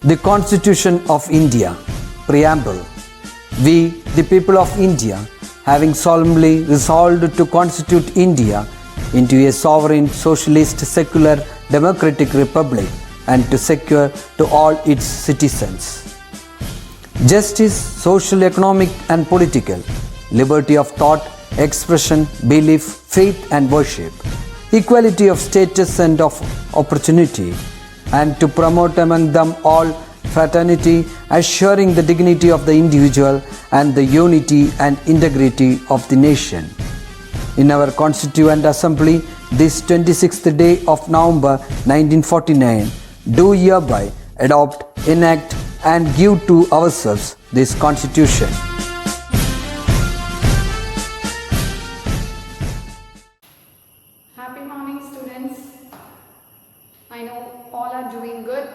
The Constitution of India, Preamble. We, the people of India, having solemnly resolved to constitute India into a sovereign, socialist, secular, democratic republic and to secure to all its citizens justice, social, economic and political, liberty of thought, expression, belief, faith and worship, equality of status and of opportunity, and to promote among them all fraternity, assuring the dignity of the individual and the unity and integrity of the nation. In our Constituent Assembly, this 26th day of November 1949, do hereby adopt, enact and give to ourselves this Constitution. Happy morning, students. I know all are doing good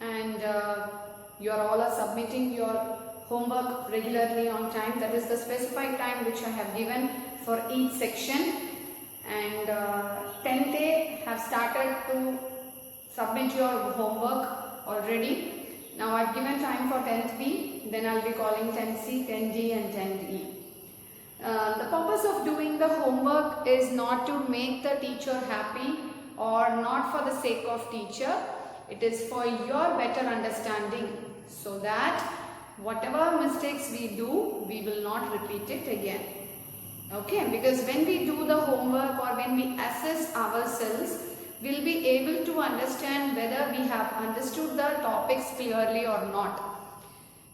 and you are all submitting your homework regularly on time. That is the specified time which I have given for each section, and 10th A have started to submit your homework already. Now I've given time for 10th B, then I'll be calling 10th C, 10th D and 10th E. The purpose of doing the homework is not to make the teacher happy or not for the sake of teacher. It is for your better understanding, so that whatever mistakes we do, we will not repeat it again. Okay, because when we do the homework or when we assess ourselves, we'll be able to understand whether we have understood the topics clearly or not.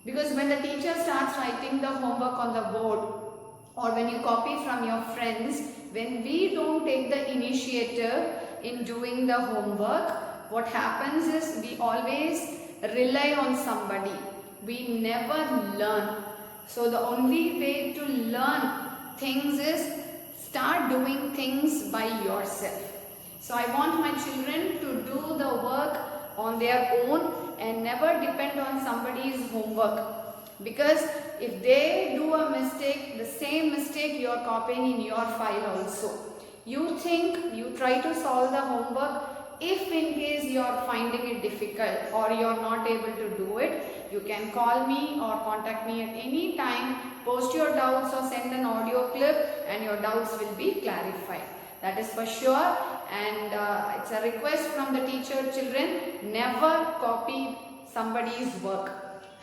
Because when the teacher starts writing the homework on the board, or when you copy from your friends, when we don't take the initiative in doing the homework, what happens is we always rely on somebody. We never learn. So the only way to learn things is start doing things by yourself. So I want my children to do the work on their own and never depend on somebody's homework. Because if they do a mistake, the same mistake you are copying in your file also. You think, you try to solve the homework. If in case you are finding it difficult or you are not able to do it, you can call me or contact me at any time, post your doubts or send an audio clip and your doubts will be clarified. That is for sure, and it's a request from the teacher, children, never copy somebody's work.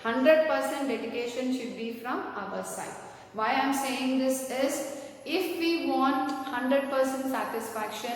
100% dedication should be from our side. Why I am saying this is, if we want 100% satisfaction,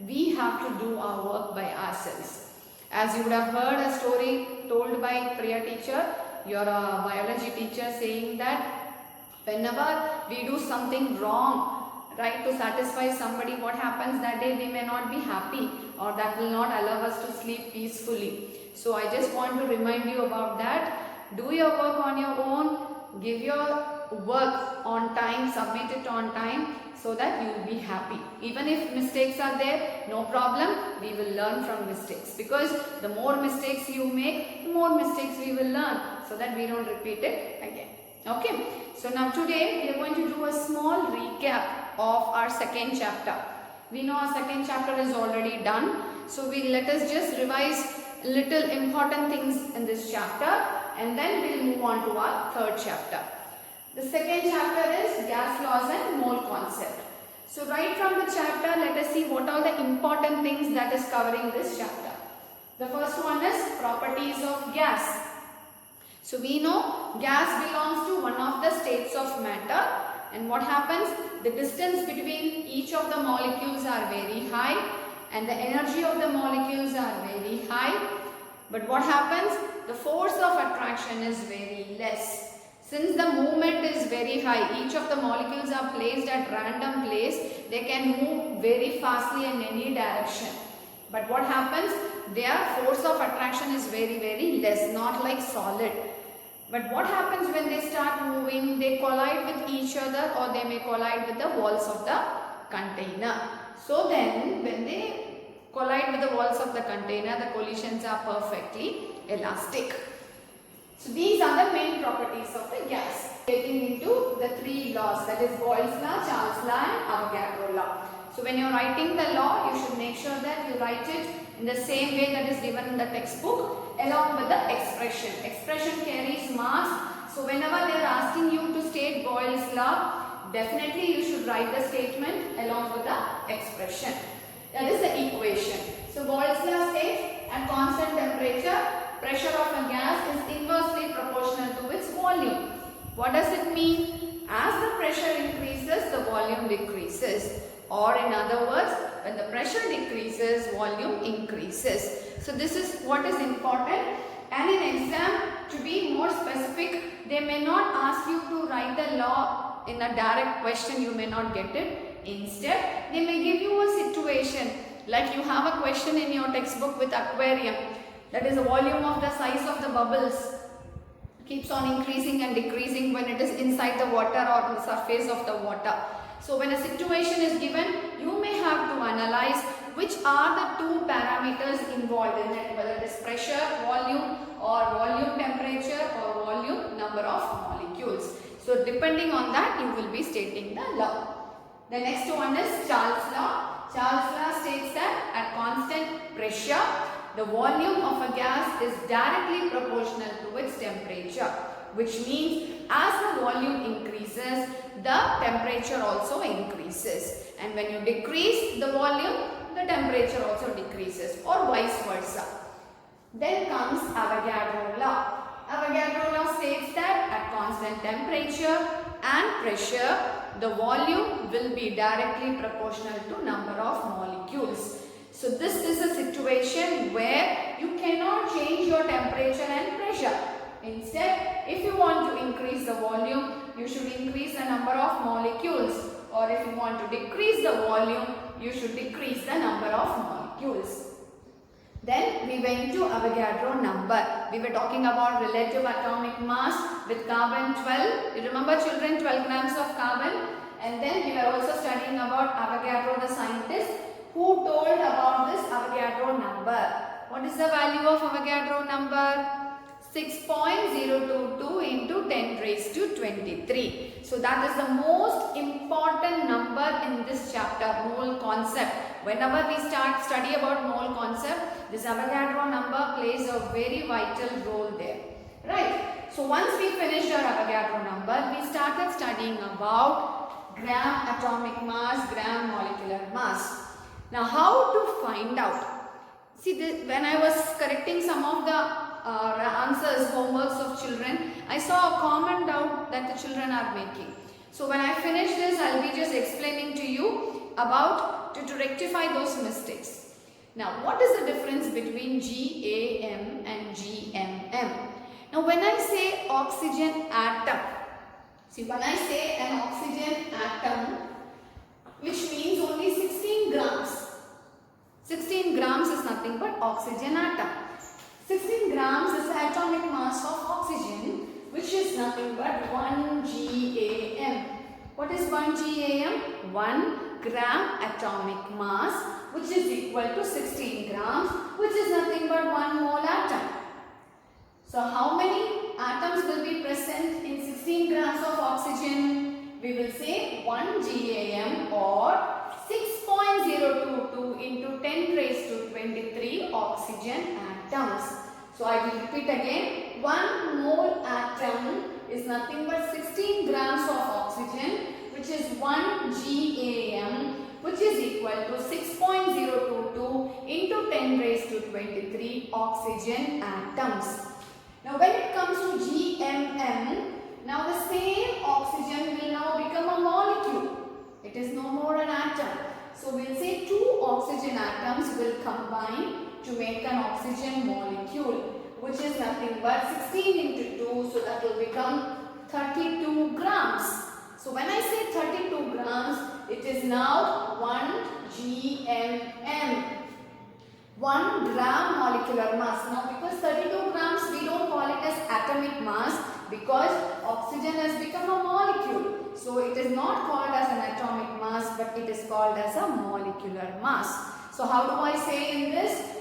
we have to do our work by ourselves. As you would have heard a story told by Priya teacher, your biology teacher, saying that whenever we do something wrong, right, to satisfy somebody, what happens that day, they may not be happy or that will not allow us to sleep peacefully. So I just want to remind you about that. Do your work on your own, give your work on time, submit it on time, so that you will be happy. Even if mistakes are there, no problem, we will learn from mistakes. Because the more mistakes you make, the more mistakes we will learn, so that we don't repeat it again. Okay, so now today we are going to do a small recap of our second chapter. We know our second chapter is already done, so let us just revise little important things in this chapter, and then we will move on to our third chapter. The second chapter is gas laws and mole concept. So right from the chapter, let us see what are the important things that is covering this chapter. The first one is properties of gas. So we know gas belongs to one of the states of matter, and what happens, the distance between each of the molecules are very high and the energy of the molecules are very high. But what happens, the force of attraction is very less. Since the movement is very high, each of the molecules are placed at random place, they can move very fastly in any direction. But what happens, their force of attraction is very less, not like solid. But what happens when they start moving, they collide with each other or they may collide with the walls of the container. So then when they collide with the walls of the container, the collisions are perfectly elastic. So these are the main properties of the gas. Getting into the three laws, that is Boyle's law, Charles' law and Avogadro law. So when you are writing the law, you should make sure that you write it in the same way that is given in the textbook along with the expression. Expression carries marks. So whenever they are asking you to state Boyle's law, definitely you should write the statement along with the expression. That is the equation. So Boyle's law states at constant temperature, pressure of a gas is inversely proportional to its volume. What does it mean? As the pressure increases, the volume decreases. Or in other words, when the pressure decreases, volume increases. So this is what is important. And in exam, to be more specific, they may not ask you to write the law in a direct question, you may not get it. Instead, they may give you a situation like you have a question in your textbook with aquarium. That is the volume of the size of the bubbles keeps on increasing and decreasing when it is inside the water or on the surface of the water. So when a situation is given, you may have to analyze which are the two parameters involved in it, whether it is pressure, volume, or volume temperature, or volume number of molecules. So depending on that, you will be stating the law. The next one is Charles' law. Charles' law states that at constant pressure, the volume of a gas is directly proportional to its temperature, which means as the volume increases, the temperature also increases. And when you decrease the volume, the temperature also decreases, or vice versa. Then comes Avogadro law. Avogadro law states that at constant temperature and pressure, the volume will be directly proportional to number of molecules. So this is a situation where you cannot change your temperature and pressure. Instead, if you want to increase the volume, you should increase the number of molecules. Or if you want to decrease the volume, you should decrease the number of molecules. Then we went to Avogadro number. We were talking about relative atomic mass with carbon 12. You remember children, 12 grams of carbon. And then we were also studying about Avogadro the scientist who told about this Avogadro number. What is the value of Avogadro number? 6.022 into 10 raised to 23. So that is the most important number in this chapter, mole concept. Whenever we study about mole concept, this Avogadro number plays a very vital role there. Right. So once we finished our Avogadro number, we started studying about gram atomic mass, gram molecular mass. Now how to find out? See, when I was correcting some of the answers, homeworks of children, I saw a common doubt that the children are making. So when I finish this, I'll be just explaining to you about to rectify those mistakes. Now, what is the difference between GAM and GMM? Now, when I say oxygen atom, see, when I say an oxygen atom, which means only 16 grams. 16 grams is nothing but oxygen atom. 16 grams is the atomic mass of oxygen, which is nothing but 1 GAM. What is 1 GAM? 1 gram atomic mass, which is equal to 16 grams, which is nothing but 1 mole atom. So how many atoms will be present in 16 grams of oxygen? We will say 1 GAM or 6.022 into 10 raised to 23 oxygen atoms. So I will repeat again, 1 mole atom is nothing but 16 grams of oxygen, which is 1 GAM, which is equal to 6.022 into 10 raised to 23 oxygen atoms. Now when it comes to GMM, now the same oxygen will now become a molecule. It is no more an atom. So we'll say 2 oxygen atoms will combine to make an oxygen molecule, which is nothing but 16 into 2, so that will become 32 grams. So when I say 32 grams, it is now 1 GMM. 1 gram molecular mass. Now because 32 grams, we don't call it as atomic mass because oxygen has become a molecule. So it is not called as an atomic mass, but it is called as a molecular mass. So how do I say in this?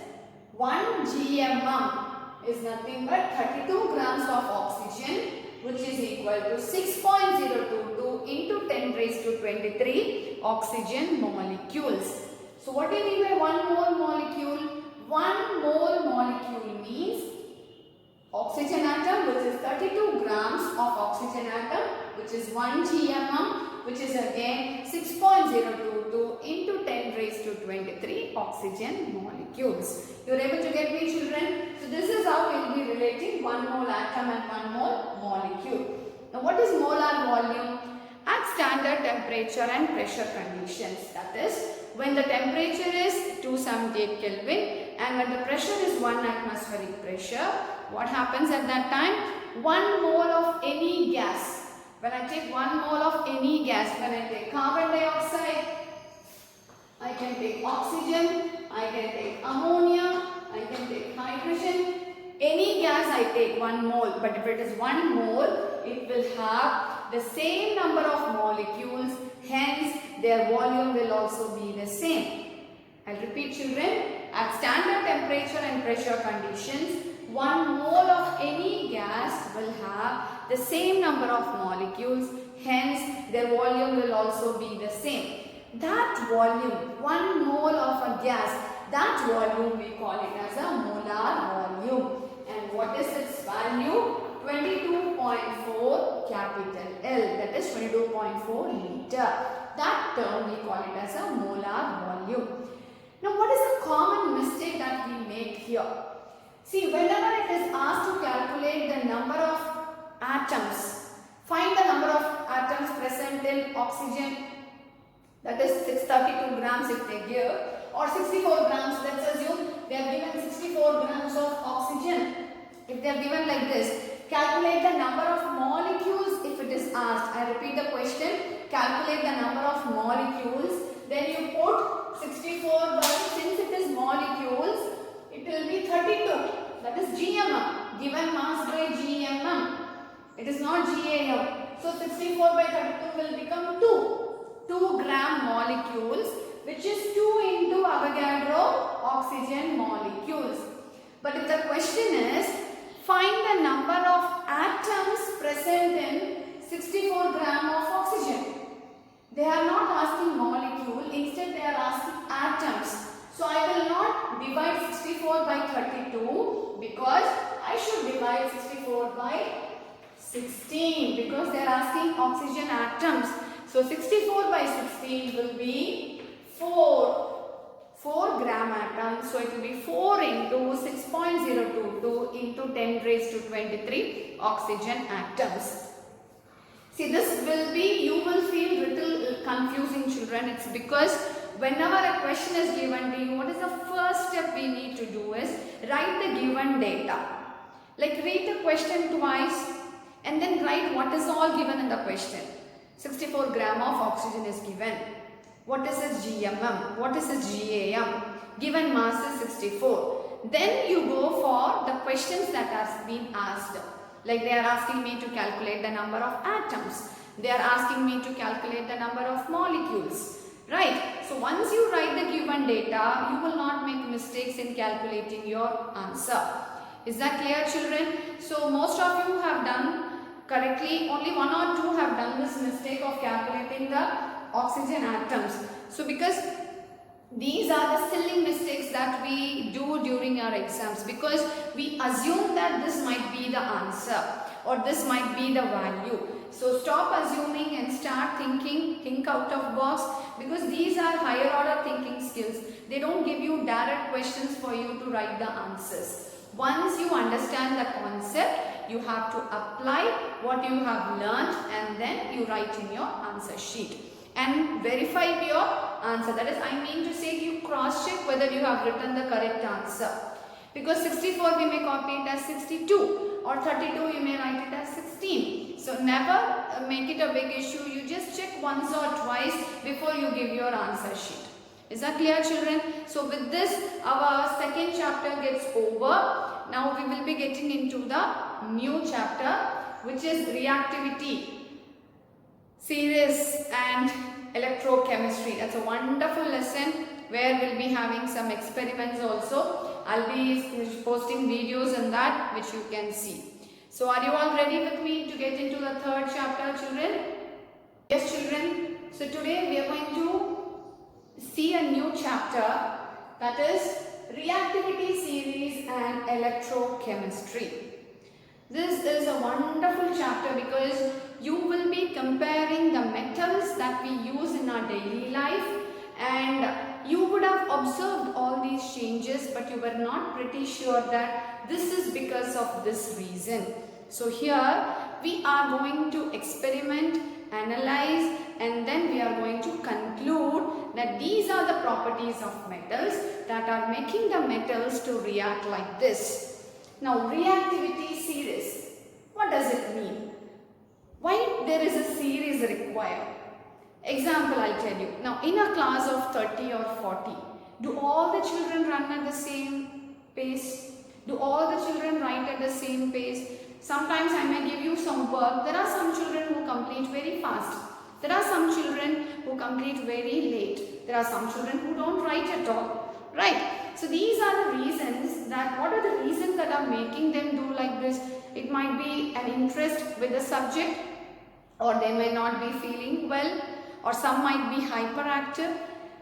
1 GMM is nothing but 32 grams of oxygen, which is equal to 6.022 into 10 raised to 23 oxygen molecules. So what do you mean by 1 mole molecule? oxygen atom, which is 32 grams of oxygen atom, which is 1 GMM, which is again 6.022 into 10 raised to 23 oxygen molecules. You are able to get me, children? So this is how we will be relating 1 mole atom and 1 mole molecule. Now what is molar volume? At standard temperature and pressure conditions, that is when the temperature is 278 Kelvin and when the pressure is 1 atmospheric pressure, what happens at that time? 1 mole of any gas. When I take 1 mole of any gas, when I take carbon dioxide, I can take oxygen, I can take ammonia, I can take hydrogen. Any gas I take 1 mole, but if it is 1 mole, it will have the same number of molecules, hence their volume will also be the same. I'll repeat, children, at standard temperature and pressure conditions, 1 mole of any gas will have the same number of molecules, hence their volume will also be the same. That volume, 1 mole of a gas, that volume we call it as a molar volume. And what is its value? 22.4 capital L, that is 22.4 liter. That term we call it as a molar volume. Now what is the common mistake that we make here? See, whenever it is asked to calculate the number of atoms, find the number of atoms present in oxygen, that is 632 grams if they give, or 64 grams, let's assume they have given 64 grams of oxygen. If they are given like this, calculate the number of molecules if it is asked. I repeat the question, calculate the number of molecules, then you put 64 by, since it is molecules, it will be 32, that is GMM, given mass by GMM. It is not GAM. So 64 by 32 will become 2 gram molecules, which is 2 into Avogadro oxygen molecules. But if the question is, find the number of atoms present in 64 gram of oxygen. They are not asking molecule, instead they are asking atoms. So I will not divide 64 by 32 because I should divide 64 by 16 because they are asking oxygen atoms. So 64 by 16 will be 4 gram atoms. So it will be 4 into 6.022 into 10 raised to 23 oxygen atoms. See, this will be, you will feel little confusing, children. It's because whenever a question is given to you, what is the first step we need to do is write the given data. Like read the question twice and then write what is all given in the question. 64 gram of oxygen is given. What is its GMM? What is its GAM? Given mass is 64. Then you go for the questions that has been asked. Like they are asking me to calculate the number of atoms. They are asking me to calculate the number of molecules. Right? So once you write the given data, you will not make mistakes in calculating your answer. Is that clear, children? So most of you have done correctly. Only 1 or 2 have done this mistake of calculating the oxygen atoms. So because these are the silly mistakes that we do during our exams, because we assume that this might be the answer or this might be the value. So stop assuming and start thinking, think out of box, because these are higher order thinking skills. They don't give you direct questions for you to write the answers. Once you understand the concept, you have to apply what you have learned and then you write in your answer sheet. And verify your answer. That is, I mean to say, you cross check whether you have written the correct answer. Because 64 we may copy it as 62 or 32 you may write it as 16. So never make it a big issue. You just check once or twice before you give your answer sheet. Is that clear, children? So with this, our second chapter gets over. Now we will be getting into the new chapter, which is reactivity, series and electrochemistry. That's a wonderful lesson where we'll be having some experiments also. I'll be posting videos in that which you can see. So are you all ready with me to get into the third chapter, children? Yes, children. So today we are going to see a new chapter, that is reactivity series and electrochemistry. This is a wonderful chapter because you will be comparing the metals that we use in our daily life, and you would have observed all these changes, but you were not pretty sure that this is because of this reason. So here we are going to experiment, analyze, and then we are going to conclude that these are the properties of metals that are making the metals to react like this. Now, reactivity series. What does it mean? Why there is a series required? Example, I'll tell you. Now, in a class of 30 or 40, do all the children run at the same pace? Do all the children write at the same pace? Sometimes I may give you some work. There are some children who complete very fast. There are some children who complete very late. There are some children who don't write at all. Right? So these are the reasons that, what are the reasons that are making them do like this? It might be an interest with the subject, or they may not be feeling well, or some might be hyperactive.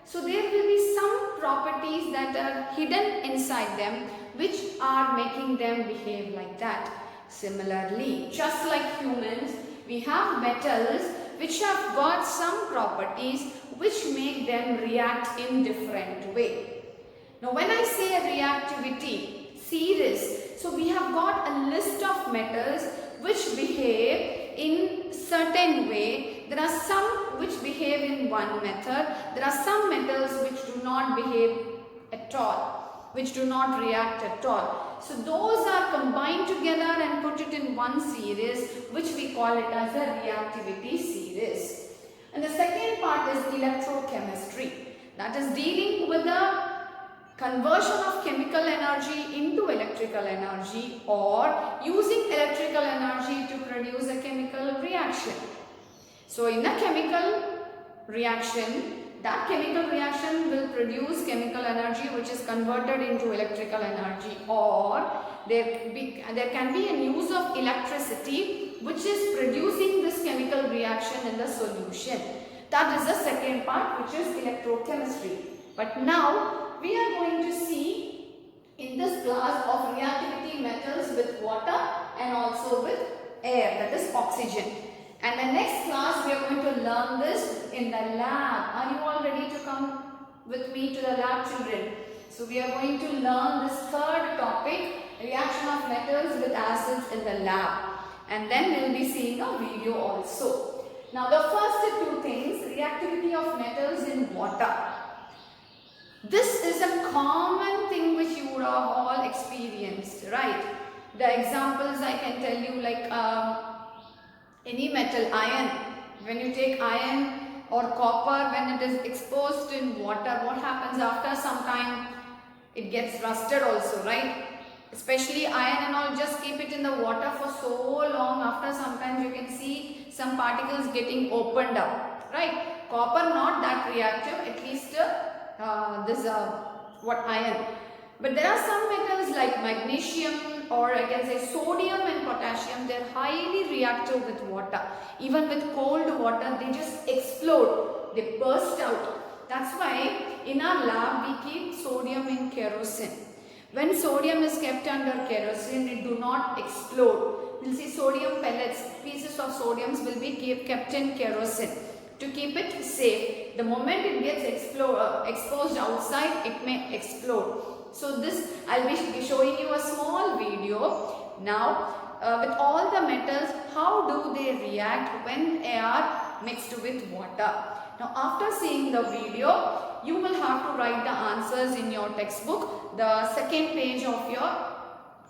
So there will be some properties that are hidden inside them which are making them behave like that. Similarly, just like humans, we have metals which have got some properties which make them react in different way. Now when I say a reactivity series, so we have got a list of metals which behave in certain way. There are some which behave in one method. There are some metals which do not behave at all, which do not react at all. So those are combined together and put it in one series, which we call it as a reactivity series. And the second part is electrochemistry. That is dealing with the conversion of chemical energy into electrical energy, or using electrical energy to produce a chemical reaction. So in a chemical reaction, that chemical reaction will produce chemical energy which is converted into electrical energy, or there can be a use of electricity which is producing this chemical reaction in the solution. That is the second part, which is electrochemistry. But now we are going to see in this class of reactivity metals with water and also with air, that is oxygen. And the next class we are going to learn this in the lab. Are you all ready to come with me to the lab, children? So we are going to learn this third topic, reaction of metals with acids in the lab. And then we will be seeing a video also. Now the first two things, reactivity of metals in water. This is a common thing which you would have all experienced, right? The examples I can tell you, like any metal, iron. When you take iron or copper, when it is exposed in water, what happens after some time? It gets rusted also, right? Especially iron and all, just keep it in the water for so long, after sometimes you can see some particles getting opened up, right? Copper not that reactive, at least iron. But there are some metals like magnesium, or I can say sodium and potassium. They are highly reactive with water. Even with cold water, they just explode, they burst out. That's why in our lab we keep sodium in kerosene. When sodium is kept under kerosene, it do not explode. You'll see sodium pellets, pieces of sodiums will be kept in kerosene to keep it safe. The moment it gets exposed outside, it may explode. So this, I'll be showing you a small video now with all the metals, how do they react when they are mixed with water. Now after seeing the video, you will have to write the answers in your textbook, the second page of your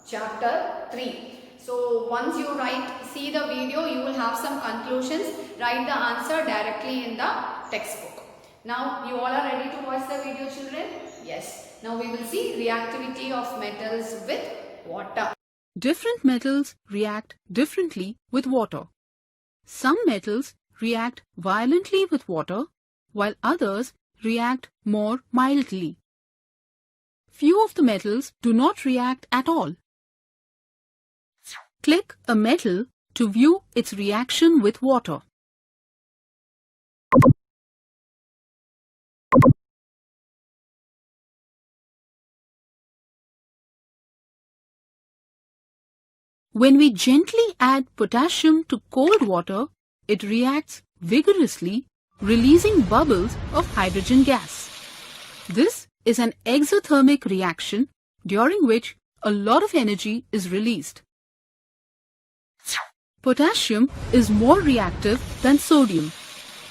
chapter 3. So once you see the video, you will have some conclusions. Write the answer directly in the textbook. Now you all are ready to watch the video, children? Yes. Now we will see reactivity of metals with water. Different metals react differently with water. Some metals react violently with water, while others react more mildly. Few of the metals do not react at all. Click a metal to view its reaction with water. When we gently add potassium to cold water, it reacts vigorously, releasing bubbles of hydrogen gas. This is an exothermic reaction during which a lot of energy is released. Potassium is more reactive than sodium,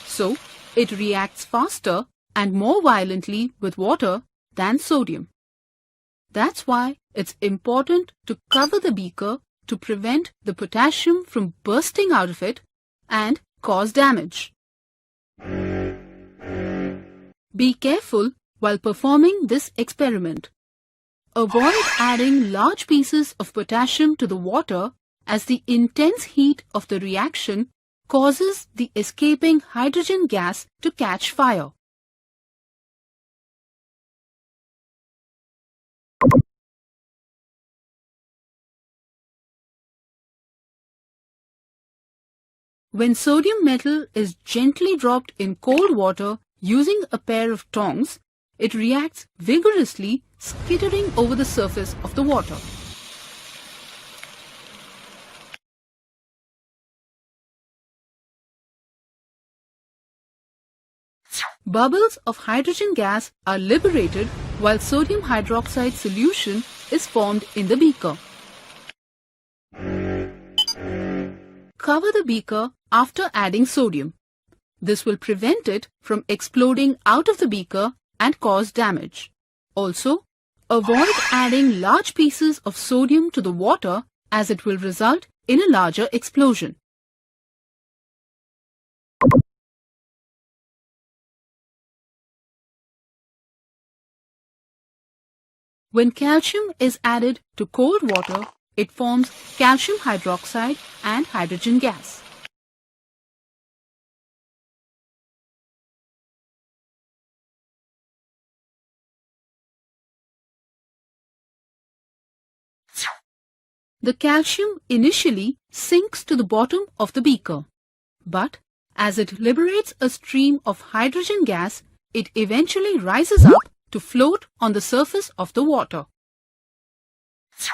so it reacts faster and more violently with water than sodium. That's why it's important to cover the beaker to prevent the potassium from bursting out of it and cause damage. Be careful while performing this experiment. Avoid adding large pieces of potassium to the water as the intense heat of the reaction causes the escaping hydrogen gas to catch fire. When sodium metal is gently dropped in cold water using a pair of tongs, it reacts vigorously, skittering over the surface of the water. Bubbles of hydrogen gas are liberated while sodium hydroxide solution is formed in the beaker. Cover the beaker after adding sodium. This will prevent it from exploding out of the beaker and cause damage. Also, avoid adding large pieces of sodium to the water as it will result in a larger explosion. When calcium is added to cold water, it forms calcium hydroxide and hydrogen gas. The calcium initially sinks to the bottom of the beaker, but as it liberates a stream of hydrogen gas, it eventually rises up to float on the surface of the water.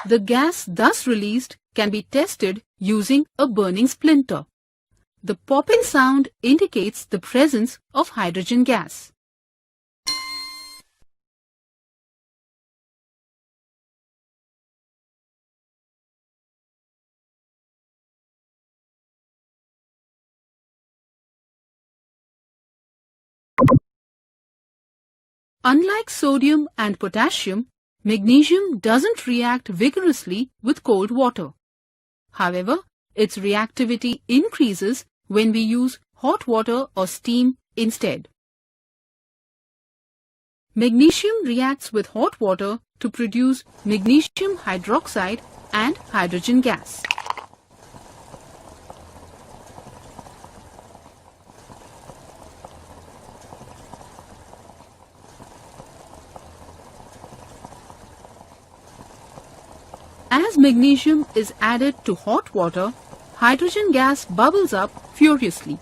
The gas thus released can be tested using a burning splinter. The popping sound indicates the presence of hydrogen gas. Unlike sodium and potassium, magnesium doesn't react vigorously with cold water. However, its reactivity increases when we use hot water or steam instead. Magnesium reacts with hot water to produce magnesium hydroxide and hydrogen gas. As magnesium is added to hot water, hydrogen gas bubbles up furiously.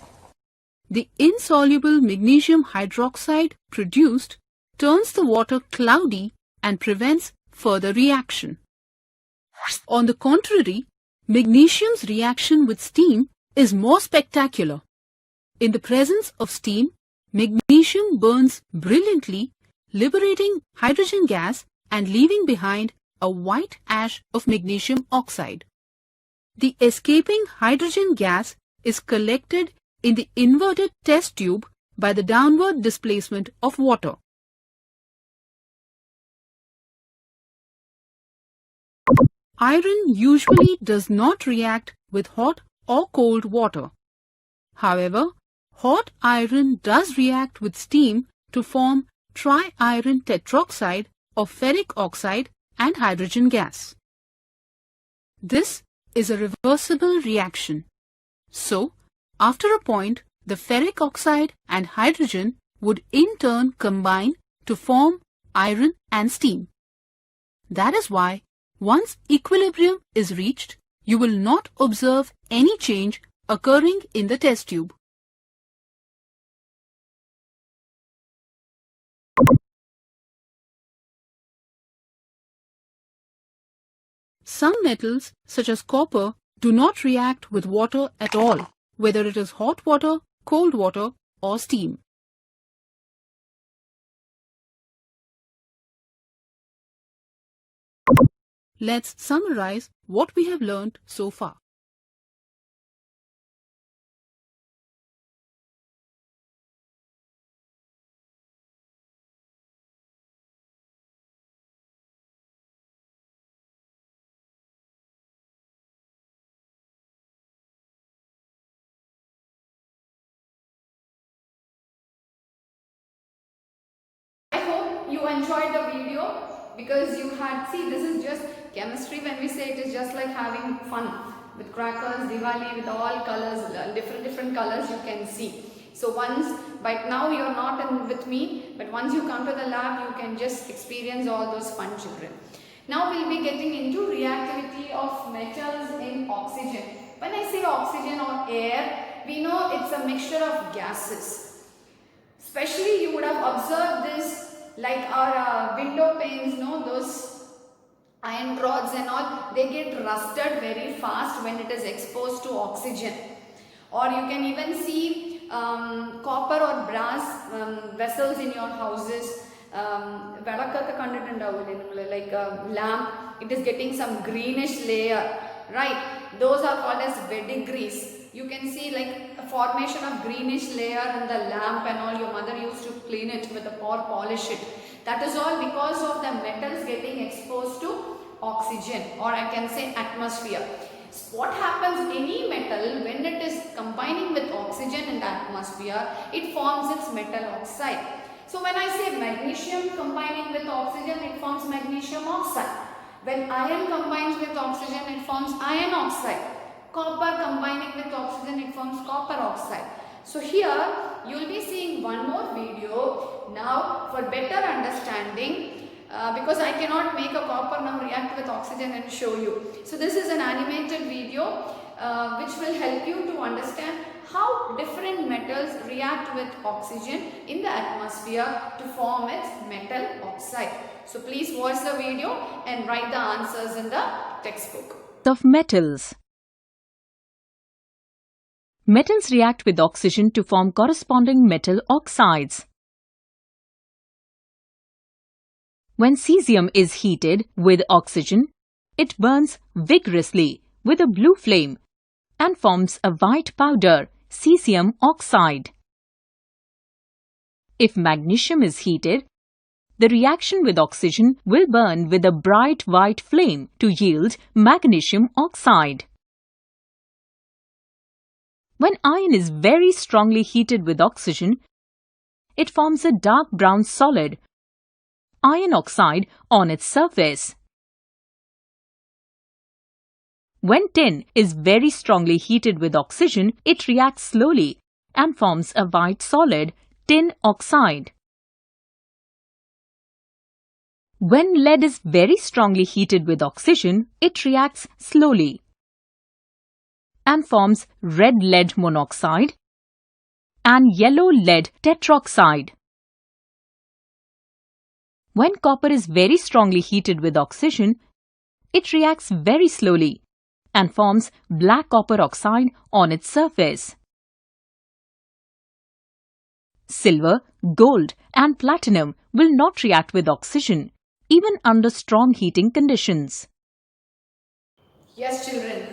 The insoluble magnesium hydroxide produced turns the water cloudy and prevents further reaction. On the contrary, magnesium's reaction with steam is more spectacular. In the presence of steam, magnesium burns brilliantly, liberating hydrogen gas and leaving behind a white ash of magnesium oxide. The escaping hydrogen gas is collected in the inverted test tube by the downward displacement of water. Iron usually does not react with hot or cold water. However, hot iron does react with steam to form triiron tetroxide of ferric oxide and hydrogen gas. This is a reversible reaction. So, after a point, the ferric oxide and hydrogen would in turn combine to form iron and steam. That is why, once equilibrium is reached, you will not observe any change occurring in the test tube. Some metals, such as copper, do not react with water at all, whether it is hot water, cold water, or steam. Let's summarize what we have learned so far. I hope you enjoyed the video because you had, see, this is just chemistry. When we say it is just like having fun with crackers, Diwali, with all colors, different colors you can see. So once, but now you're not with me, but once you come to the lab, you can just experience all those fun, children. Now we'll be getting into reactivity of metals in oxygen. When I say oxygen or air, we know it's a mixture of gases. Especially you would have observed this like our window panes, no, those iron rods and all, they get rusted very fast when it is exposed to oxygen. Or you can even see copper or brass vessels in your houses. Like a lamp, it is getting some greenish layer, right? Those are called as verdigris. You can see like a formation of greenish layer in the lamp and all. Your mother used to clean it with a or polish it. That is all because of the metals getting exposed to oxygen, or I can say atmosphere. What happens, any metal, when it is combining with oxygen in the atmosphere, it forms its metal oxide. So when I say magnesium combining with oxygen, it forms magnesium oxide. When iron combines with oxygen, it forms iron oxide. Copper combining with oxygen, it forms copper oxide. So here you will be seeing one more video now for better understanding, because I cannot make a copper now react with oxygen and show you. So this is an animated video which will help you to understand how different metals react with oxygen in the atmosphere to form its metal oxide. So please watch the video and write the answers in the textbook. Of metals. Metals react with oxygen to form corresponding metal oxides. When cesium is heated with oxygen, it burns vigorously with a blue flame and forms a white powder, cesium oxide. If magnesium is heated, the reaction with oxygen will burn with a bright white flame to yield magnesium oxide. When iron is very strongly heated with oxygen, it forms a dark brown solid, iron oxide, on its surface. When tin is very strongly heated with oxygen, it reacts slowly and forms a white solid, tin oxide. When lead is very strongly heated with oxygen, it reacts slowly and forms red lead monoxide and yellow lead tetroxide. When copper is very strongly heated with oxygen, it reacts very slowly and forms black copper oxide on its surface. Silver, gold, and platinum will not react with oxygen, even under strong heating conditions. Yes, children.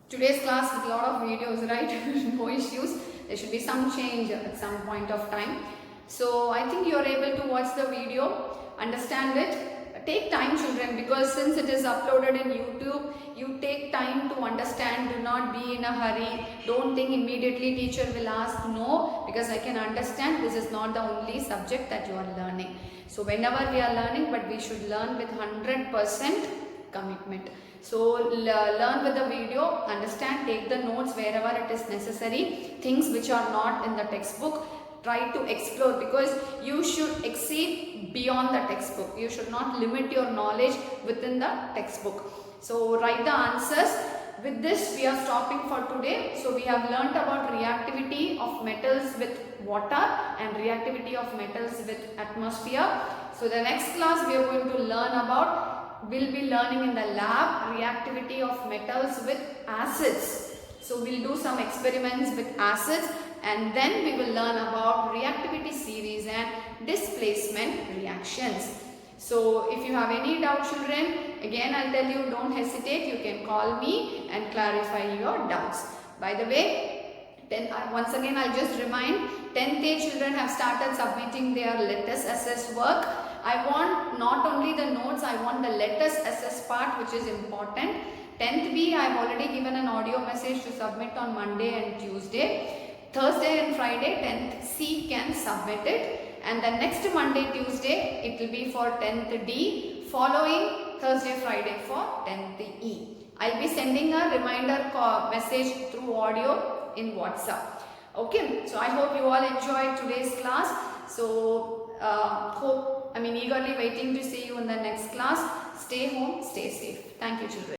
Today's class with a lot of videos, right? No issues. There should be some change at some point of time. So I think you are able to watch the video, understand it. Take time, children, because since it is uploaded in YouTube, you take time to understand. Do not be in a hurry. Don't think immediately teacher will ask. No, because I can understand this is not the only subject that you are learning. So whenever we are learning, but we should learn with 100% commitment. So learn with the video, understand, take the notes wherever it is necessary. Things which are not in the textbook, try to explore, because you should exceed beyond the textbook. You should not limit your knowledge within the textbook. So write the answers. With this we are stopping for today. So we have learnt about reactivity of metals with water and reactivity of metals with atmosphere. So the next class we are going to learn about we'll be learning in the lab reactivity of metals with acids. So we'll do some experiments with acids, and then we will learn about reactivity series and displacement reactions. So if you have any doubt, children, again I'll tell you, don't hesitate, you can call me and clarify your doubts. By the way, once again I'll just remind, 10th A children have started submitting their let us assess work. I want not only the notes, I want the let us assess part, which is important. 10th B, I have already given an audio message to submit on Monday and Tuesday. Thursday and Friday, 10th C can submit it. And the next Monday, Tuesday, it will be for 10th D. Following Thursday, Friday for 10th E. I'll be sending a reminder message through audio in WhatsApp. Okay, so I hope you all enjoyed today's class. So eagerly waiting to see you in the next class. Stay home, stay safe. Thank you, children.